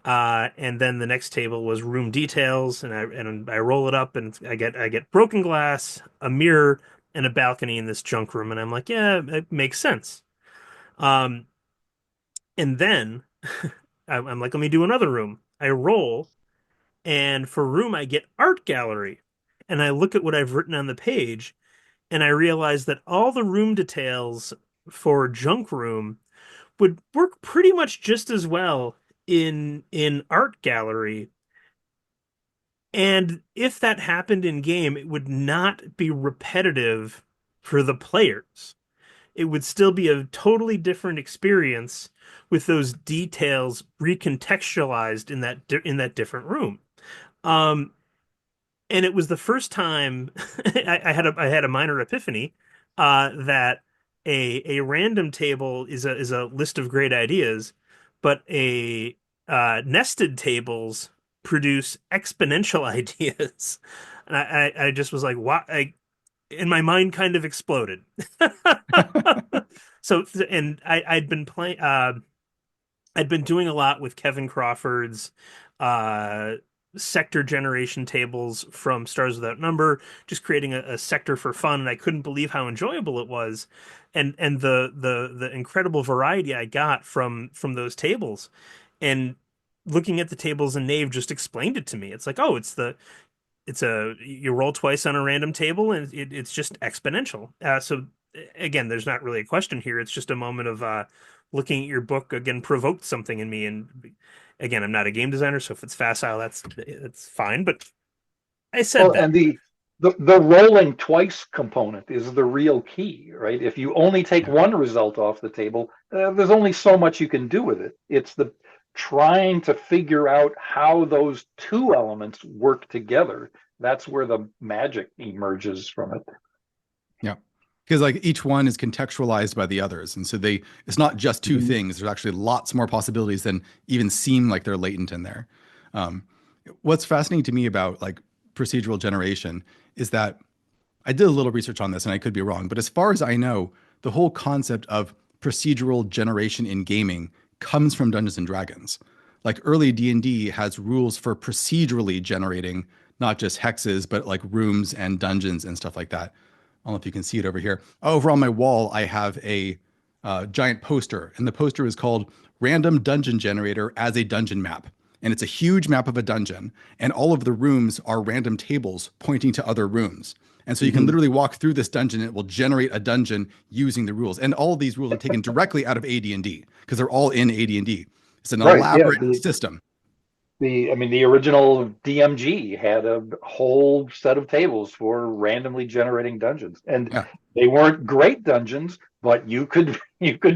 S2: And then the next table was room details, and I roll it up, and I get broken glass, a mirror, and a balcony in this junk room, and I'm like, yeah, it makes sense. Um, and then I'm like, let me do another room. I roll, and for room I get art gallery, and I look at what I've written on the page, and I realize that all the room details for junk room would work pretty much just as well in art gallery. And if that happened in game, it would not be repetitive for the players. It would still be a totally different experience with those details recontextualized in that different room. Um, and it was the first time I had a minor epiphany that a random table is a list of great ideas, but a nested tables produce exponential ideas. And I just was like, why? and my mind kind of exploded. So, and I'd been playing, I'd been doing a lot with Kevin Crawford's uh, sector generation tables from Stars Without Number, just creating a sector for fun, and I couldn't believe how enjoyable it was, and the incredible variety I got from those tables, and looking at the tables in Knave just explained it to me. It's like, oh, it's a you roll twice on a random table and it's just exponential. So again, there's not really a question here. It's just a moment of looking at your book again provoked something in me. And again, I'm not a game designer, so if it's facile, that's fine. But I said
S3: Well,
S2: that.
S3: and the rolling twice component is the real key, right? If you only take one result off the table, there's only so much you can do with it. It's the trying to figure out how those two elements work together. That's where the magic emerges from it.
S4: Yeah. Because like each one is contextualized by the others. And so it's not just two things. There's actually lots more possibilities than even seem like they're latent in there. What's fascinating to me about like procedural generation is that I did a little research on this and I could be wrong, but as far as I know, the whole concept of procedural generation in gaming comes from Dungeons and Dragons. Like early D&D has rules for procedurally generating not just hexes, but like rooms and dungeons and stuff like that. I don't know if you can see it over here. Over on my wall, I have a giant poster, and the poster is called Random Dungeon Generator as a Dungeon Map. And it's a huge map of a dungeon, and all of the rooms are random tables pointing to other rooms. And so you can literally walk through this dungeon, and it will generate a dungeon using the rules. And all of these rules are taken directly out of AD&D because they're all in AD&D. It's an elaborate system.
S3: The original DMG had a whole set of tables for randomly generating dungeons, and they weren't great dungeons, but you could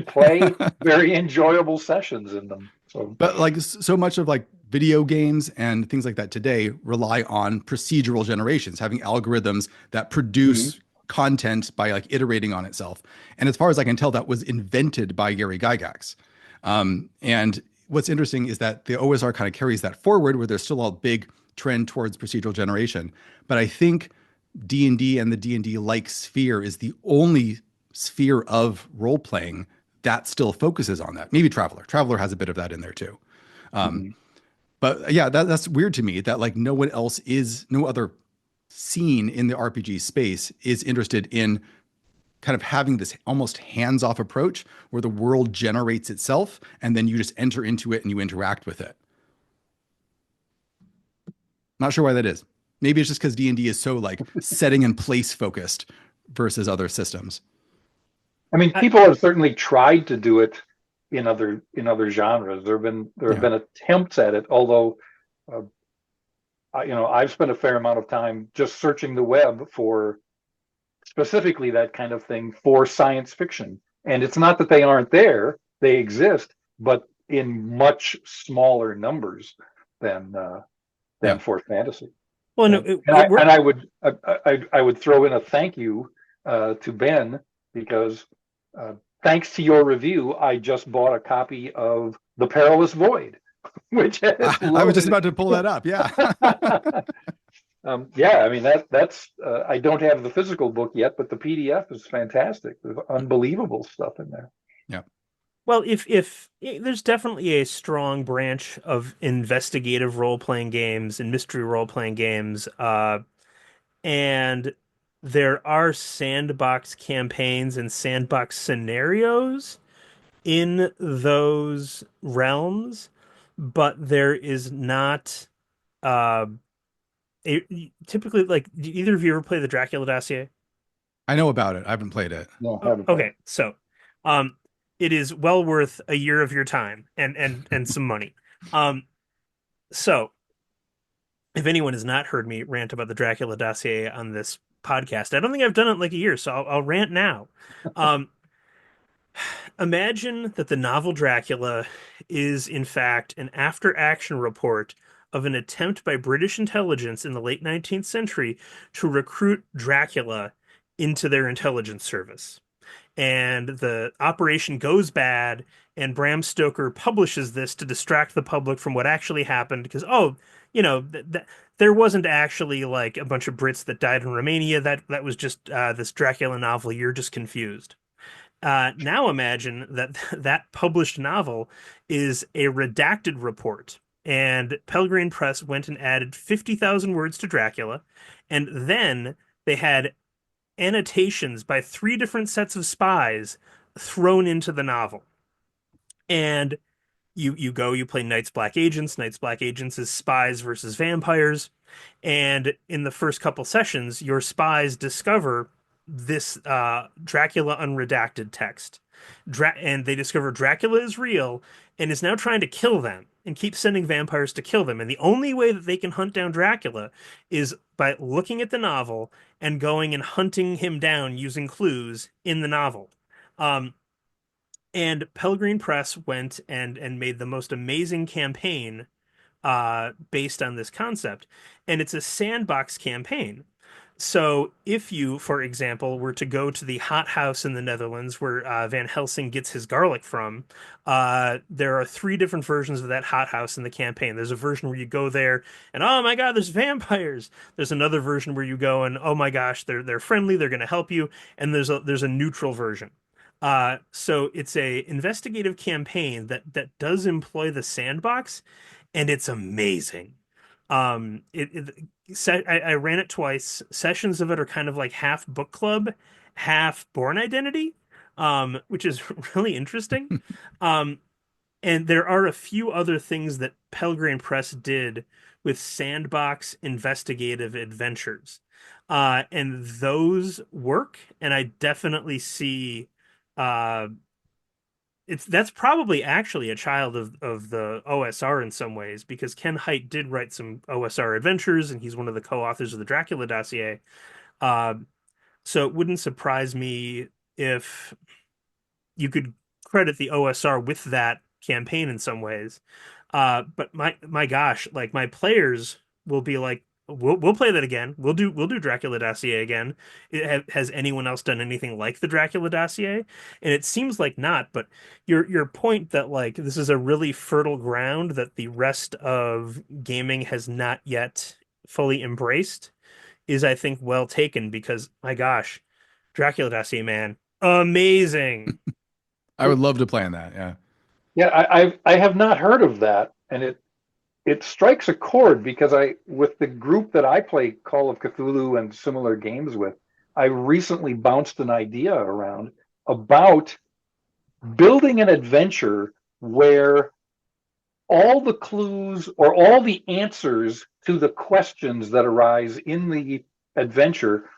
S3: play very enjoyable sessions in them. So,
S4: but like so much of like video games and things like that today rely on procedural generations, having algorithms that produce content by like iterating on itself. And as far as I can tell, that was invented by Gary Gygax. And what's interesting is that the OSR kind of carries that forward, where there's still a big trend towards procedural generation. But I think D&D and the D&D like sphere is the only sphere of role playing that still focuses on that. Maybe Traveler has a bit of that in there too. But yeah, that's weird to me that like no other scene in the RPG space is interested in kind of having this almost hands-off approach where the world generates itself and then you just enter into it and you interact with it. Not sure why that is. Maybe it's just because D&D is so like setting in place focused versus other systems.
S3: I mean, people have certainly tried to do it in other genres. There have been attempts at it, although I've spent a fair amount of time just searching the web for specifically that kind of thing for science fiction. And it's not that they aren't there, they exist, but in much smaller numbers than for fantasy.
S2: Well, no,
S3: I would throw in a thank you to Ben, because thanks to your review, I just bought a copy of The Perilous Void, which
S4: I was just about to pull that up. Yeah.
S3: I mean that's I don't have the physical book yet, but the PDF is fantastic. There's unbelievable stuff in there.
S4: Yeah.
S2: Well, if there's definitely a strong branch of investigative role-playing games and mystery role-playing games, and there are sandbox campaigns and sandbox scenarios in those realms, but there is not typically, like, do either of you ever play the Dracula dossier?
S4: I know about it. I haven't played it.
S3: No, I haven't.
S2: Okay, so it is well worth a year of your time and some money. So if anyone has not heard me rant about the Dracula dossier on this podcast, I don't think I've done it in like a year, so I'll rant now. Imagine that the novel Dracula is in fact an after-action report of an attempt by British intelligence in the late 19th century to recruit Dracula into their intelligence service. And the operation goes bad, and Bram Stoker publishes this to distract the public from what actually happened because there wasn't actually like a bunch of Brits that died in Romania. That was just this Dracula novel. You're just confused. Now imagine that that published novel is a redacted report, and Pelgrane Press went and added 50,000 words to Dracula, and then they had annotations by three different sets of spies thrown into the novel. And you play Knights Black Agents. Knights Black Agents is spies versus vampires. And in the first couple sessions, your spies discover this Dracula unredacted text. And they discover Dracula is real and is now trying to kill them and keep sending vampires to kill them. And the only way that they can hunt down Dracula is by looking at the novel and going and hunting him down using clues in the novel. And Pelgrane Press went and made the most amazing campaign based on this concept. And it's a sandbox campaign. So if you, for example, were to go to the hot house in the Netherlands where Van Helsing gets his garlic from, there are three different versions of that hot house in the campaign. There's a version where you go there and oh my God, there's vampires. There's another version where you go and oh my gosh, they're friendly, they're going to help you, and there's a neutral version. So it's a investigative campaign that does employ the sandbox, and it's amazing. I ran it twice. Sessions of it are kind of like half book club, half Born Identity, which is really interesting. And there are a few other things that Pelgrane Press did with sandbox investigative adventures. And those work, and I definitely see uh that's probably actually a child of the OSR in some ways because Ken Hite did write some OSR adventures and he's one of the co-authors of the Dracula dossier. Uh, so it wouldn't surprise me if you could credit the OSR with that campaign in some ways. But my gosh, like my players will be like, we'll play that again. We'll do Dracula Dossier again. Has anyone else done anything like the Dracula Dossier? And it seems like not. But your point that like this is a really fertile ground that the rest of gaming has not yet fully embraced is, I think, well taken because my gosh, Dracula Dossier, man, amazing.
S4: I would love to play on that. Yeah.
S3: Yeah, I have not heard of that, and it strikes a chord because with the group that I play Call of Cthulhu and similar games with, I recently bounced an idea around about building an adventure where all the clues or all the answers to the questions that arise in the adventure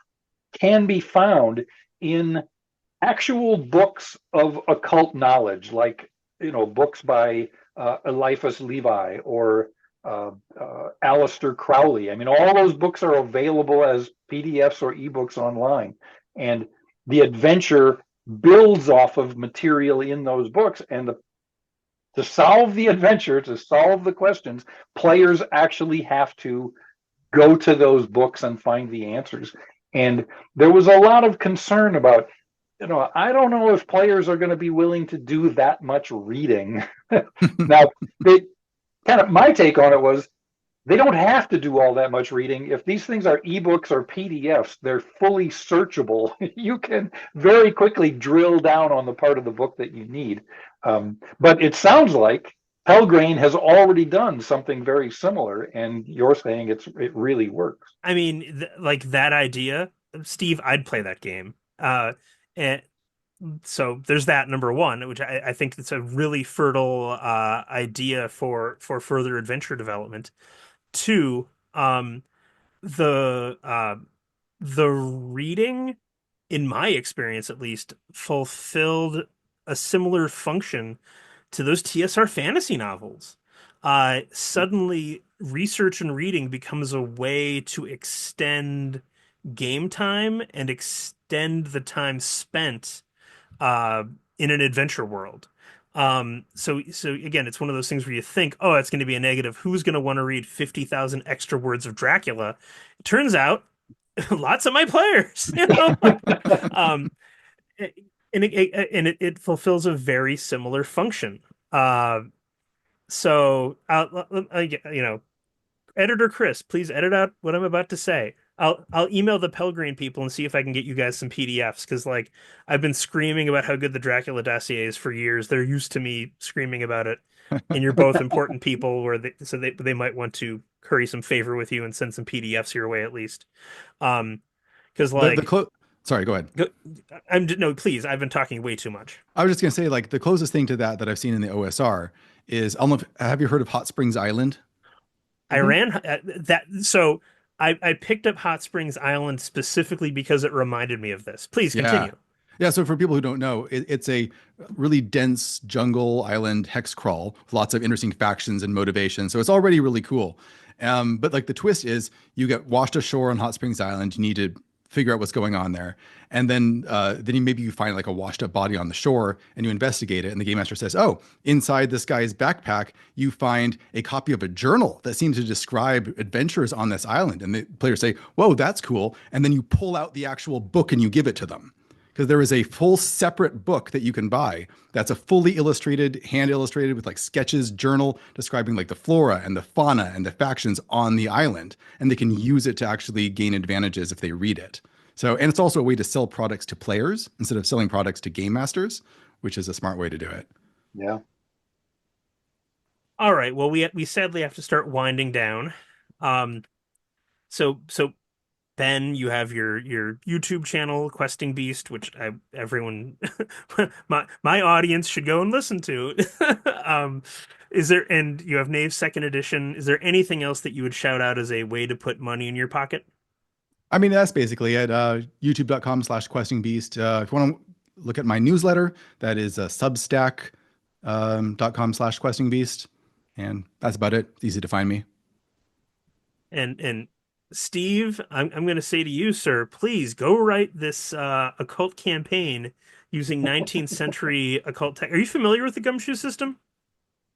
S3: can be found in actual books of occult knowledge, like books by Eliphas Levi or Aleister Crowley. I mean, all those books are available as PDFs or ebooks online, and the adventure builds off of material in those books. And to solve the adventure, to solve the questions, players actually have to go to those books and find the answers. And there was a lot of concern about, I don't know if players are going to be willing to do that much reading. Now, my take on it was they don't have to do all that much reading. If these things are ebooks or PDFs, they're fully searchable. You can very quickly drill down on the part of the book that you need. But it sounds like Pelgrane has already done something very similar, and you're saying it really works.
S2: I mean, like that idea, Steve, I'd play that game. And so there's that number one, which I think it's a really fertile idea for further adventure development. Two, the the reading, in my experience at least, fulfilled a similar function to those TSR fantasy novels. Suddenly, research and reading becomes a way to extend game time and extend the time spent in an adventure world. So again, it's one of those things where you think, oh, it's going to be a negative. Who's going to want to read 50,000 extra words of Dracula? It turns out lots of my players, um, and it fulfills a very similar function. Uh, so you know, editor Chris, please edit out what I'm about to say. I'll email the Pelgrane people and see if I can get you guys some PDFs because like I've been screaming about how good the Dracula dossier is for years. They're used to me screaming about it, and you're both important people where they might want to curry some favor with you and send some PDFs your way at least. Because
S4: The
S2: like
S4: clo Sorry, go ahead.
S2: go, I'm no, please, I've been talking way too much.
S4: I was just gonna say, like, the closest thing to that I've seen in the OSR is, I don't know have you heard of Hot Springs Island?
S2: I
S3: Mhm.
S2: ran that so. I picked up Hot Springs Island specifically because it reminded me of this. Please
S4: Yeah.
S2: continue.
S4: Yeah, so for people who don't know, it's a really dense jungle island hex crawl with lots of interesting factions and motivations. So it's already really cool. But like the twist is you get washed ashore on Hot Springs Island. You need to figure out what's going on there. And then maybe you find like a washed up body on the shore and you investigate it. And the game master says, oh, inside this guy's backpack, you find a copy of a journal that seems to describe adventures on this island. And the players say, whoa, that's cool. And then you pull out the actual book and you give it to them because there is a full separate book that you can buy that's a fully illustrated, hand illustrated with like sketches, journal describing like the flora and the fauna and the factions on the island. And they can use it to actually gain advantages if they read it. So, and it's also a way to sell products to players instead of selling products to game masters, which is a smart way to do it.
S3: Yeah.
S2: All right. Well, we sadly have to start winding down. Um, so Ben, you have your YouTube channel, Questing Beast, which everyone my audience should go and listen to. Um, and you have Knave's second edition. Is there anything else that you would shout out as a way to put money in your pocket?
S4: I mean, that's basically it. YouTube.com/questingbeast. If you want to look at my newsletter, that is Substack .com/questingbeast. And that's about it. It's easy to find me.
S2: And Steve, I'm going to say to you, sir, please go write this occult campaign using 19th century occult tech. Are you familiar with the gumshoe system?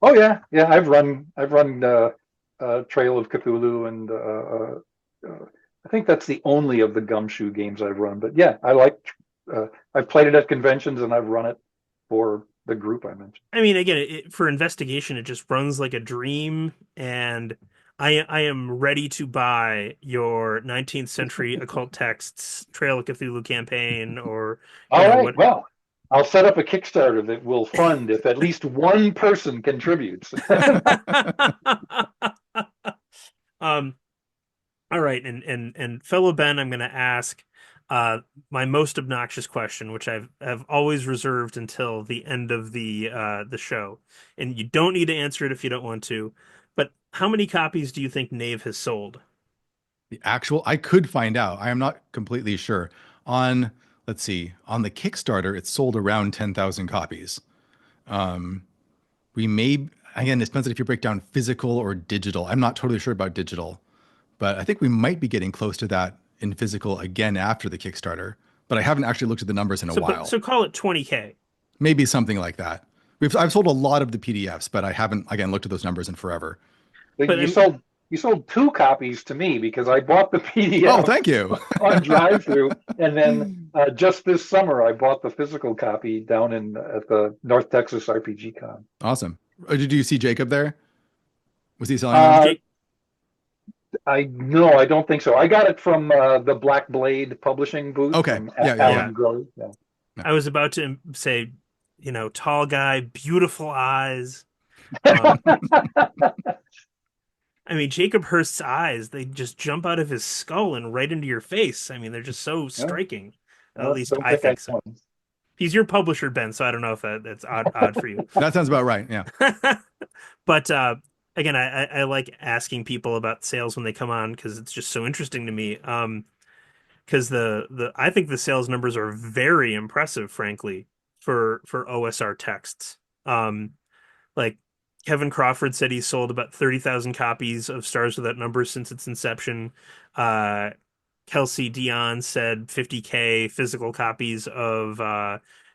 S3: Oh yeah, yeah. I've run Trail of Cthulhu, and I think that's the only of the gumshoe games I've run. But yeah, I like. I've played it at conventions, and I've run it for the group I mentioned.
S2: I mean, again, for investigation, it just runs like a dream, and I am ready to buy your 19th century occult texts Trail of Cthulhu campaign, or
S3: All right.
S2: what.
S3: Well, I'll set up a Kickstarter that will fund if at least one person contributes.
S2: um, all right, and fellow Ben, I'm going to ask my most obnoxious question, which have always reserved until the end of the show, and you don't need to answer it if you don't want to. But how many copies do you think Knave has sold?
S4: I could find out. I am not completely sure. On, let's see, on the Kickstarter, it sold around 10,000 copies. Um, we may, again, it depends on if you break down physical or digital. I'm not totally sure about digital, but I think we might be getting close to that in physical again after the Kickstarter. But I haven't actually looked at the numbers in a while.
S2: So call it 20K.
S4: Maybe something like that. I've sold a lot of the PDFs, but I haven't, again, looked at those numbers in forever.
S2: But
S3: You sold two copies to me because I bought the PDF.
S4: Oh, thank you.
S3: On drive-through, and then just this summer I bought the physical copy down at the North Texas RPG Con.
S4: Awesome. Did you see Jacob there? Was he selling them?
S3: No, I don't think so. I got it from the Black Blade publishing booth.
S4: Okay.
S3: From
S4: Yeah.
S3: Alan Grove. Yeah.
S2: I was about to say, tall guy, beautiful eyes. I mean, Jacob Hurst's eyes, they just jump out of his skull and right into your face. I mean, they're just so striking. At least I think so. He's your publisher, Ben, so I don't know if that's odd for you.
S4: That sounds about right, yeah.
S2: But again, I like asking people about sales when they come on because it's just so interesting to me. Because I think the sales numbers are very impressive, frankly, for OSR texts. Like Kevin Crawford said he sold about 30,000 copies of Stars Without Numbers since its inception. Kelsey Dion said 50K physical copies of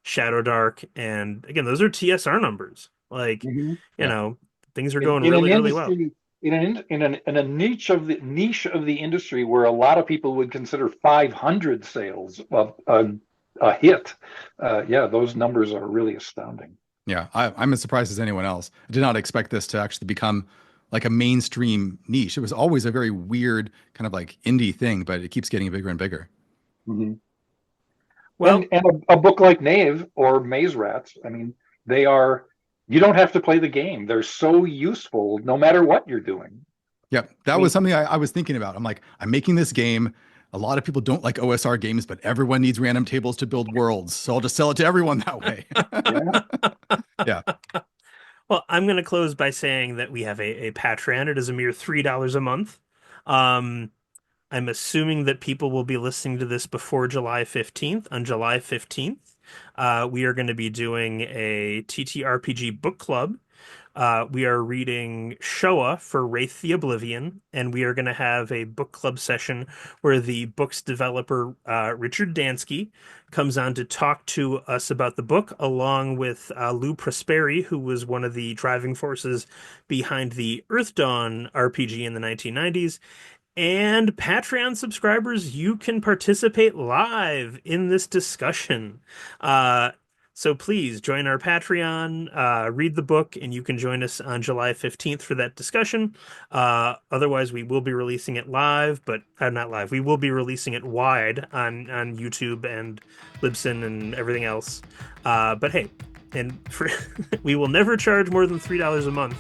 S2: Shadow Dark. And again, those are TSR numbers. Like, things are going really well.
S3: In a niche of the industry where a lot of people would consider 500 sales of a hit, those numbers are really astounding.
S4: Yeah, I'm as surprised as anyone else. I did not expect this to actually become like a mainstream niche. It was always a very weird kind of like indie thing, but it keeps getting bigger and bigger.
S3: Mm-hmm.
S2: Well,
S3: and a book like Knave or Maze Rats, I mean, you don't have to play the game. They're so useful no matter what you're doing.
S4: Yep. That was something I was thinking about. I'm like, I'm making this game. A lot of people don't like OSR games, but everyone needs random tables to build worlds. So I'll just sell it to everyone that way. Yeah.
S2: Well, I'm going to close by saying that we have a Patreon. It is a mere $3 a month. I'm assuming that people will be listening to this before July 15th. On July 15th, we are going to be doing a TTRPG book club. We are reading Shoah for Wraith the Oblivion, and we are going to have a book club session where the book's developer, Richard Dansky, comes on to talk to us about the book, along with Lou Prosperi, who was one of the driving forces behind the Earth Dawn RPG in the 1990s. And Patreon subscribers, you can participate live in this discussion. So please join our Patreon, read the book, and you can join us on July 15th for that discussion. Otherwise, we will be releasing it live, but not live. We will be releasing it wide on YouTube and Libsyn and everything else. But hey, we will never charge more than $3 a month.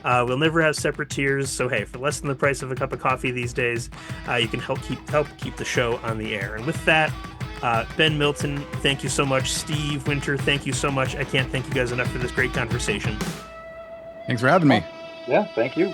S2: We'll never have separate tiers, so hey, for less than the price of a cup of coffee these days, you can help keep the show on the air. And with that, Ben Milton, thank you so much. Steve Winter, thank you so much. I can't thank you guys enough for this great conversation.
S4: Thanks for having me.
S3: Yeah, thank you.